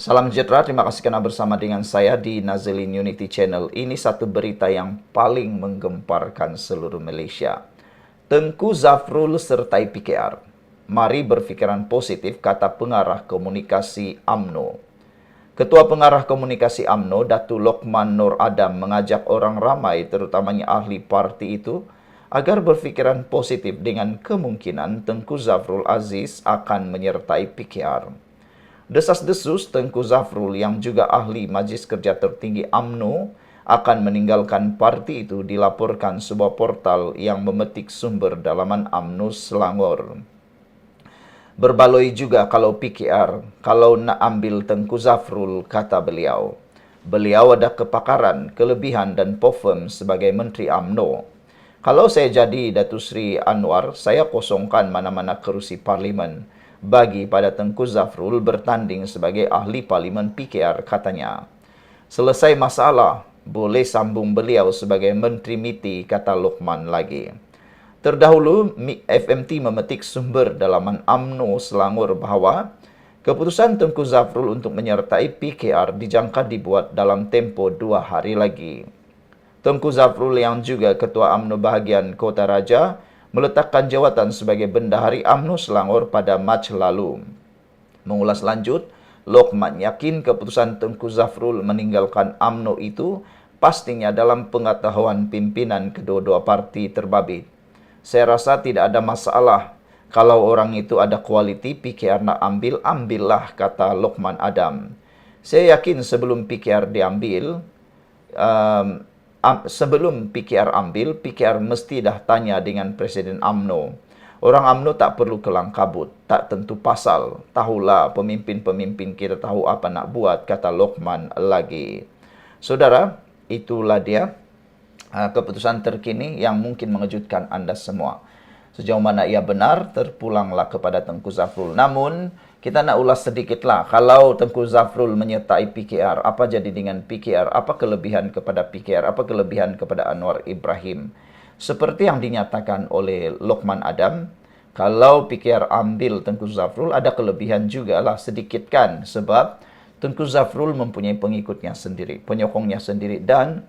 Salam sejahtera, terima kasih karena bersama dengan saya di Nazilin Unity Channel. Ini satu berita yang paling menggemparkan seluruh Malaysia. Tengku Zafrul sertai PKR. Mari berfikiran positif, kata pengarah komunikasi UMNO. Ketua Pengarah Komunikasi UMNO, Datuk Lokman Nur Adam, mengajak orang ramai, terutamanya ahli parti itu, agar berfikiran positif dengan kemungkinan Tengku Zafrul Aziz akan menyertai PKR. Desas-desus Tengku Zafrul yang juga ahli Majlis Kerja Tertinggi UMNO akan meninggalkan parti itu dilaporkan sebuah portal yang memetik sumber dalaman UMNO Selangor. Berbaloi juga kalau PKR, kalau nak ambil Tengku Zafrul, kata beliau. Beliau ada kepakaran, kelebihan dan perform sebagai Menteri UMNO. Kalau saya jadi Datuk Seri Anwar, saya kosongkan mana-mana kerusi parlimen bagi pada Tengku Zafrul bertanding sebagai ahli parlimen PKR, katanya. Selesai masalah, boleh sambung beliau sebagai Menteri MITI, kata Lokman lagi. Terdahulu, FMT memetik sumber dalaman UMNO Selangor bahawa keputusan Tengku Zafrul untuk menyertai PKR dijangka dibuat dalam tempoh 2 hari lagi. Tengku Zafrul yang juga Ketua UMNO bahagian Kota Raja meletakkan jawatan sebagai Bendahari UMNO Selangor pada Mac lalu. Mengulas lanjut, Lokman yakin keputusan Tengku Zafrul meninggalkan UMNO itu pastinya dalam pengetahuan pimpinan kedua-dua parti terbabit. Saya rasa tidak ada masalah. Kalau orang itu ada kualiti PKR nak ambil, ambillah, kata Lokman Adam. Saya yakin sebelum PKR diambil, sebelum PKR ambil, PKR mesti dah tanya dengan Presiden UMNO. Orang UMNO tak perlu kelang kabut, tak tentu pasal. Tahulah pemimpin-pemimpin kita tahu apa nak buat, kata Lokman lagi. Saudara, itulah dia keputusan terkini yang mungkin mengejutkan anda semua. Sejauh mana ia benar, terpulanglah kepada Tengku Zafrul. Namun, kita nak ulas sedikitlah. Kalau Tengku Zafrul menyertai PKR, apa jadi dengan PKR? Apa kelebihan kepada PKR? Apa kelebihan kepada Anwar Ibrahim? Seperti yang dinyatakan oleh Lokman Adam, kalau PKR ambil Tengku Zafrul, ada kelebihan juga lah sedikit kan. Sebab Tengku Zafrul mempunyai pengikutnya sendiri, penyokongnya sendiri. Dan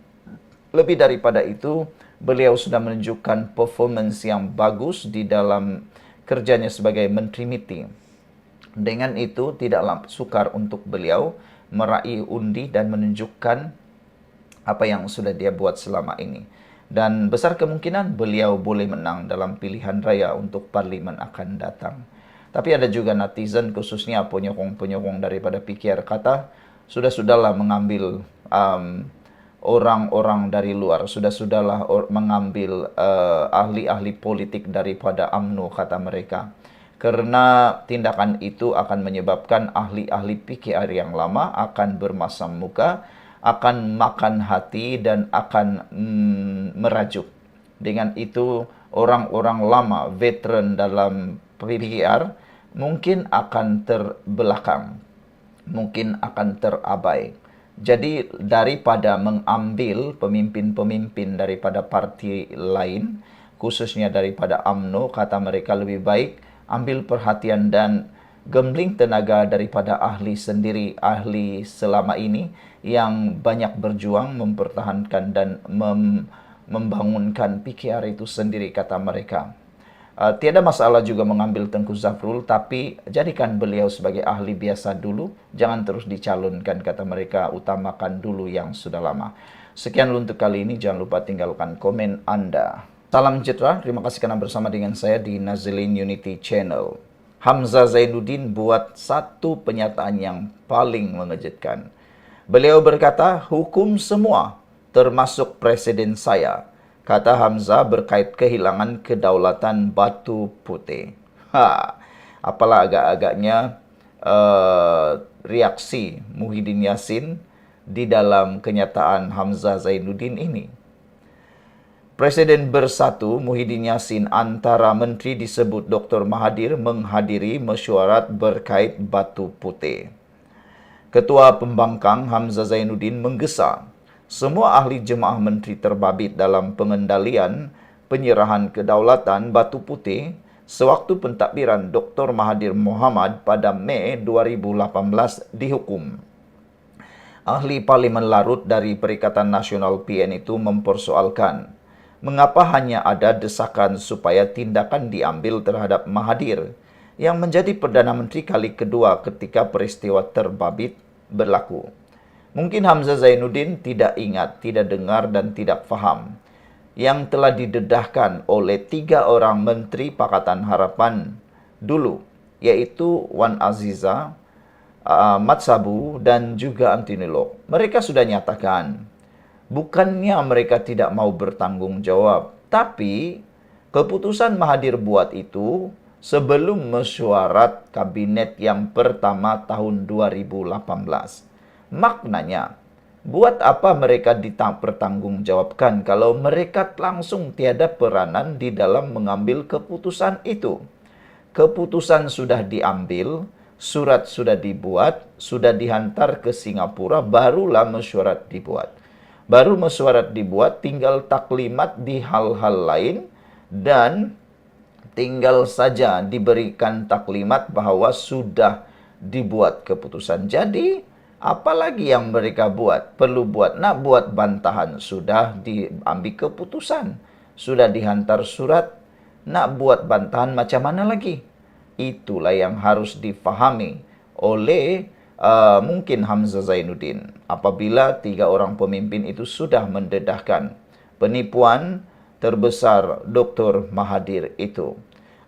lebih daripada itu, beliau sudah menunjukkan performance yang bagus di dalam kerjanya sebagai Menteri MITI. Dengan itu, tidaklah sukar untuk beliau meraih undi dan menunjukkan apa yang sudah dia buat selama ini. Dan besar kemungkinan beliau boleh menang dalam pilihan raya untuk parlimen akan datang. Tapi ada juga netizen, khususnya penyokong-penyokong daripada PKR, kata, sudah-sudahlah mengambil orang-orang dari luar, sudah-sudahlah mengambil ahli-ahli politik daripada UMNO, kata mereka. Karena tindakan itu akan menyebabkan ahli-ahli PKR yang lama akan bermasam muka, akan makan hati dan akan merajuk. Dengan itu, orang-orang lama, veteran dalam PKR, mungkin akan terbelakang, mungkin akan terabai. Jadi daripada mengambil pemimpin-pemimpin daripada parti lain, khususnya daripada UMNO, kata mereka lebih baik ambil perhatian dan gembling tenaga daripada ahli sendiri, ahli selama ini yang banyak berjuang mempertahankan dan membangunkan PKR itu sendiri, kata mereka. Tiada masalah juga mengambil Tengku Zafrul, tapi jadikan beliau sebagai ahli biasa dulu. Jangan terus dicalonkan, kata mereka, utamakan dulu yang sudah lama. Sekian untuk kali ini, jangan lupa tinggalkan komen anda. Salam sejahtera, terima kasih karena bersama dengan saya di Nazilin Unity Channel. Hamzah Zainuddin buat satu pernyataan yang paling mengejutkan. Beliau berkata, hukum semua, termasuk presiden saya, kata Hamzah berkait kehilangan kedaulatan Batu Putih. Apalah agak-agaknya reaksi Muhyiddin Yassin di dalam kenyataan Hamzah Zainuddin ini. Presiden bersatu Muhyiddin Yassin antara menteri disebut Dr. Mahathir menghadiri mesyuarat berkait Batu Putih. Ketua Pembangkang Hamzah Zainuddin menggesa semua ahli jemaah menteri terbabit dalam pengendalian penyerahan kedaulatan Batu Putih sewaktu pentadbiran Dr. Mahathir Mohamad pada Mei 2018 dihukum. Ahli Parlimen Larut dari Perikatan Nasional PN itu mempersoalkan mengapa hanya ada desakan supaya tindakan diambil terhadap Mahathir yang menjadi Perdana Menteri kali kedua ketika peristiwa terbabit berlaku. Mungkin Hamzah Zainuddin tidak ingat, tidak dengar dan tidak faham yang telah didedahkan oleh 3 orang Menteri Pakatan Harapan dulu, yaitu Wan Aziza, Mat Sabu dan juga Anthony Lok. Mereka sudah nyatakan, bukannya mereka tidak mau bertanggung jawab, tapi keputusan Mahathir buat itu sebelum mesyuarat kabinet yang pertama tahun 2018. Maknanya, buat apa mereka dipertanggungjawabkan kalau mereka langsung tiada peranan di dalam mengambil keputusan itu? Keputusan sudah diambil, surat sudah dibuat, sudah dihantar ke Singapura, barulah mesyuarat dibuat. Baru mesyuarat dibuat, tinggal taklimat di hal-hal lain dan tinggal saja diberikan taklimat bahwa sudah dibuat keputusan. Jadi, apalagi yang mereka buat? Perlu buat, nak buat bantahan, sudah diambil keputusan. Sudah dihantar surat, nak buat bantahan macam mana lagi? Itulah yang harus difahami oleh mungkin Hamzah Zainuddin apabila 3 orang pemimpin itu sudah mendedahkan penipuan terbesar Dr. Mahathir itu.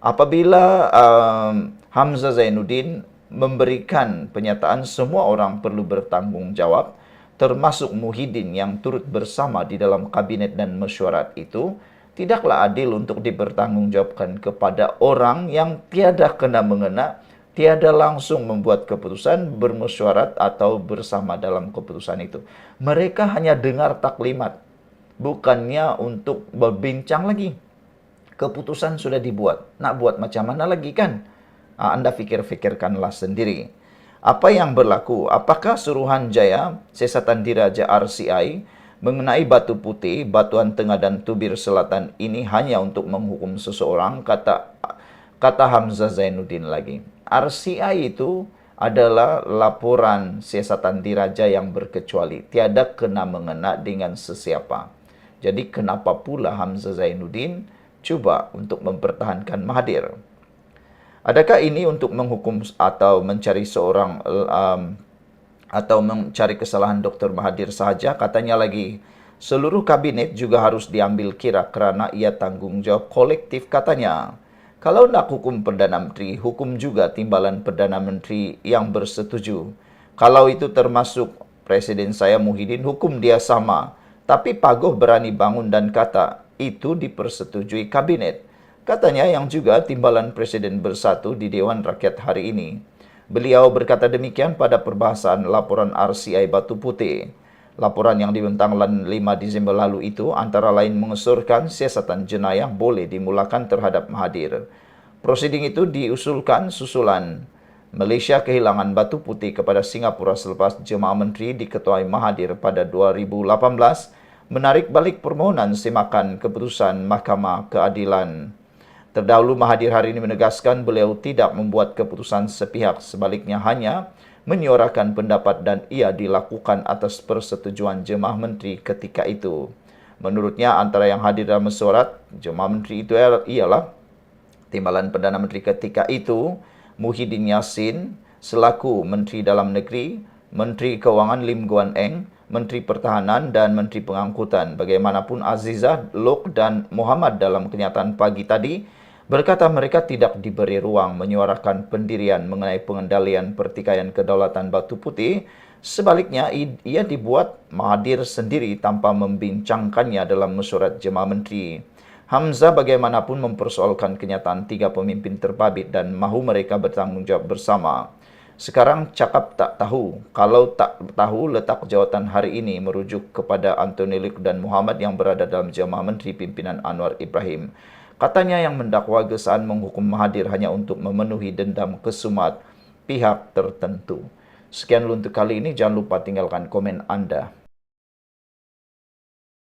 Apabila Hamzah Zainuddin memberikan pernyataan semua orang perlu bertanggung jawab, termasuk Muhyiddin yang turut bersama di dalam kabinet dan mesyuarat itu, tidaklah adil untuk dipertanggungjawabkan kepada orang yang tiada kena-mengena, tiada langsung membuat keputusan, bermesyuarat atau bersama dalam keputusan itu. Mereka hanya dengar taklimat, bukannya untuk berbincang lagi. Keputusan sudah dibuat, nak buat macam mana lagi kan? Anda fikir-fikirkanlah sendiri. Apa yang berlaku? Apakah Suruhanjaya Siasatan Diraja RCI mengenai Batu Putih, Batuan Tengah dan Tubir Selatan ini hanya untuk menghukum seseorang, kata Hamzah Zainuddin lagi. RCI itu adalah laporan Siasatan Diraja yang berkecuali, tiada kena-mengena dengan sesiapa. Jadi kenapa pula Hamzah Zainuddin cuba untuk mempertahankan Mahathir? Adakah ini untuk menghukum atau mencari seorang atau mencari kesalahan Dr. Mahathir sahaja? Katanya lagi, seluruh kabinet juga harus diambil kira kerana ia tanggung jawab kolektif katanya. Kalau nak hukum Perdana Menteri, hukum juga timbalan Perdana Menteri yang bersetuju. Kalau itu termasuk Presiden saya Muhyiddin, hukum dia sama. Tapi Pagoh berani bangun dan kata, itu dipersetujui kabinet. Katanya yang juga timbalan Presiden bersatu di Dewan Rakyat hari ini. Beliau berkata demikian pada perbahasan laporan RCI Batu Putih. Laporan yang dibentang 5 Disember lalu itu antara lain mengesyorkan siasatan jenayah boleh dimulakan terhadap Mahathir. Prosiding itu diusulkan susulan Malaysia kehilangan Batu Putih kepada Singapura selepas Jemaah Menteri diketuai Mahathir pada 2018 menarik balik permohonan semakan keputusan Mahkamah Keadilan. Terdahulu Mahathir hari ini menegaskan beliau tidak membuat keputusan sepihak, sebaliknya hanya menyuarakan pendapat dan ia dilakukan atas persetujuan Jemaah Menteri ketika itu. Menurutnya antara yang hadir dalam mesyuarat Jemaah Menteri itu ialah timbalan Perdana Menteri ketika itu, Muhyiddin Yassin selaku Menteri Dalam Negeri, Menteri Keuangan Lim Guan Eng, Menteri Pertahanan dan Menteri Pengangkutan. Bagaimanapun Azizah, Lok dan Muhammad dalam kenyataan pagi tadi berkata mereka tidak diberi ruang menyuarakan pendirian mengenai pengendalian pertikaian kedaulatan Batu Putih. Sebaliknya, ia dibuat Mahathir sendiri tanpa membincangkannya dalam mesyuarat Jemaah Menteri. Hamzah bagaimanapun mempersoalkan kenyataan 3 pemimpin terbabit dan mahu mereka bertanggungjawab bersama. Sekarang cakap tak tahu. Kalau tak tahu, letak jawatan hari ini merujuk kepada Anthony Lok dan Muhammad yang berada dalam Jemaah Menteri pimpinan Anwar Ibrahim. Katanya yang mendakwa gesaan menghukum Mahathir hanya untuk memenuhi dendam kesumat pihak tertentu. Sekian untuk kali ini. Jangan lupa tinggalkan komen Anda.